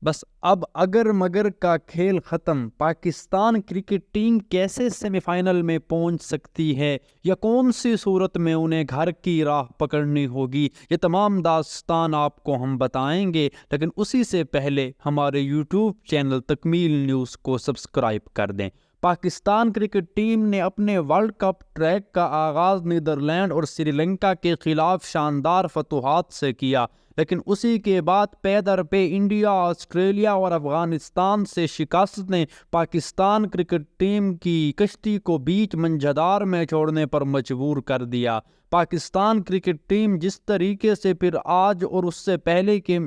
بس اب اگر مگر کا کھیل ختم، پاکستان کرکٹ ٹیم کیسے سیمی فائنل میں پہنچ سکتی ہے یا کون سی صورت میں انہیں گھر کی راہ پکڑنی ہوگی، یہ تمام داستان آپ کو ہم بتائیں گے، لیکن اسی سے پہلے ہمارے یوٹیوب چینل تکمیل نیوز کو سبسکرائب کر دیں۔ پاکستان کرکٹ ٹیم نے اپنے ورلڈ کپ ٹریک کا آغاز نیدرلینڈ اور سری لنکا کے خلاف شاندار فتوحات سے کیا، لیکن اسی کے بعد پے در پے انڈیا، آسٹریلیا اور افغانستان سے شکست نے پاکستان کرکٹ ٹیم کی کشتی کو بیچ منجھدار میں چھوڑنے پر مجبور کر دیا۔ پاکستان کرکٹ ٹیم جس طریقے سے پھر آج اور اس سے پہلے کے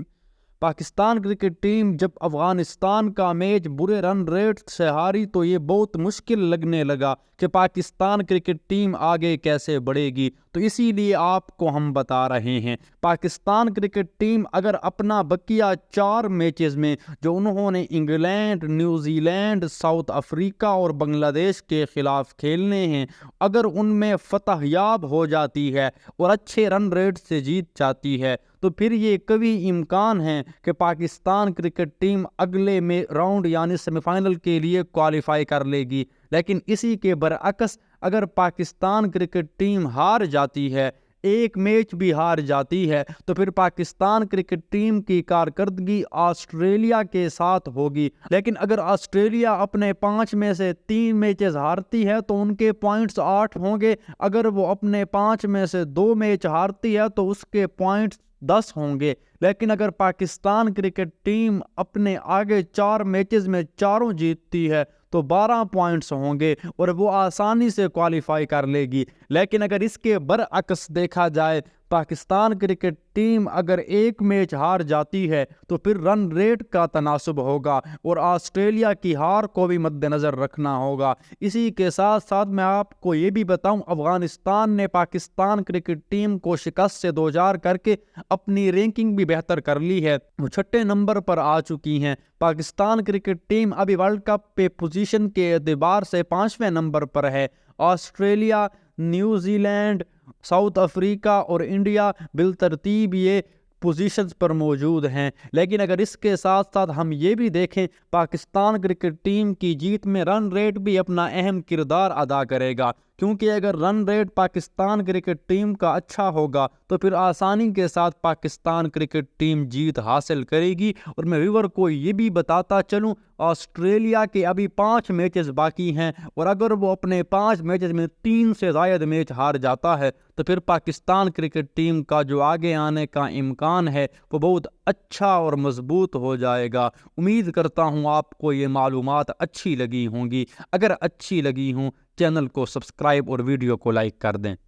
پاکستان کرکٹ ٹیم جب افغانستان کا میچ برے رن ریٹ سے ہاری تو یہ بہت مشکل لگنے لگا کہ پاکستان کرکٹ ٹیم آگے کیسے بڑھے گی، تو اسی لیے آپ کو ہم بتا رہے ہیں پاکستان کرکٹ ٹیم اگر اپنا بقیہ 4 میچز میں جو انہوں نے England, New Zealand, South Africa اور بنگلہ دیش کے خلاف کھیلنے ہیں، اگر ان میں فتح یاب ہو جاتی ہے اور اچھے رن ریٹ سے جیت جاتی ہے تو پھر یہ قوی امکان ہے کہ پاکستان کرکٹ ٹیم اگلے میں راؤنڈ یعنی سیمی فائنل کے لیے کوالیفائی کر لے گی۔ لیکن اسی کے برعکس اگر پاکستان کرکٹ ٹیم ہار جاتی ہے، ایک میچ بھی ہار جاتی ہے، تو پھر پاکستان کرکٹ ٹیم کی کارکردگی آسٹریلیا کے ساتھ ہوگی، لیکن اگر آسٹریلیا اپنے 5 میں سے 3 میچز ہارتی ہے تو ان کے پوائنٹس 8 ہوں گے، اگر وہ اپنے 5 میں سے 2 میچ ہارتی ہے تو اس کے پوائنٹس 10 ہوں گے، لیکن اگر پاکستان کرکٹ ٹیم اپنے آگے 4 میچز میں چاروں جیتتی ہے تو 12 پوائنٹس ہوں گے اور وہ آسانی سے کوالیفائی کر لے گی۔ لیکن اگر اس کے برعکس دیکھا جائے، پاکستان کرکٹ ٹیم اگر ایک میچ ہار جاتی ہے تو پھر رن ریٹ کا تناسب ہوگا اور آسٹریلیا کی ہار کو بھی مد نظر رکھنا ہوگا۔ اسی کے ساتھ ساتھ میں آپ کو یہ بھی بتاؤں، افغانستان نے پاکستان کرکٹ ٹیم کو شکست سے دوچار کر کے اپنی رینکنگ بھی بہتر کر لی ہے، وہ 6 نمبر پر آ چکی ہیں۔ پاکستان کرکٹ ٹیم ابھی ورلڈ کپ پہ پوزیشن کے اعتبار سے 5ویں نمبر پر ہے۔ Australia, New Zealand, South Africa اور انڈیا بالترتیب یہ پوزیشنز پر موجود ہیں، لیکن اگر اس کے ساتھ ساتھ ہم یہ بھی دیکھیں پاکستان کرکٹ ٹیم کی جیت میں رن ریٹ بھی اپنا اہم کردار ادا کرے گا، کیونکہ اگر رن ریٹ پاکستان کرکٹ ٹیم کا اچھا ہوگا تو پھر آسانی کے ساتھ پاکستان کرکٹ ٹیم جیت حاصل کرے گی۔ اور میں ویور کو یہ بھی بتاتا چلوں، آسٹریلیا کے ابھی 5 میچز باقی ہیں اور اگر وہ اپنے 5 میچز میں 3 سے زائد میچ ہار جاتا ہے تو پھر پاکستان کرکٹ ٹیم کا جو آگے آنے کا امکان ہے وہ بہت اچھا اور مضبوط ہو جائے گا۔ امید کرتا ہوں آپ کو یہ معلومات اچھی لگی ہوں گی، اگر اچھی لگی ہوں چینل کو سبسکرائب اور ویڈیو کو لائک کر دیں۔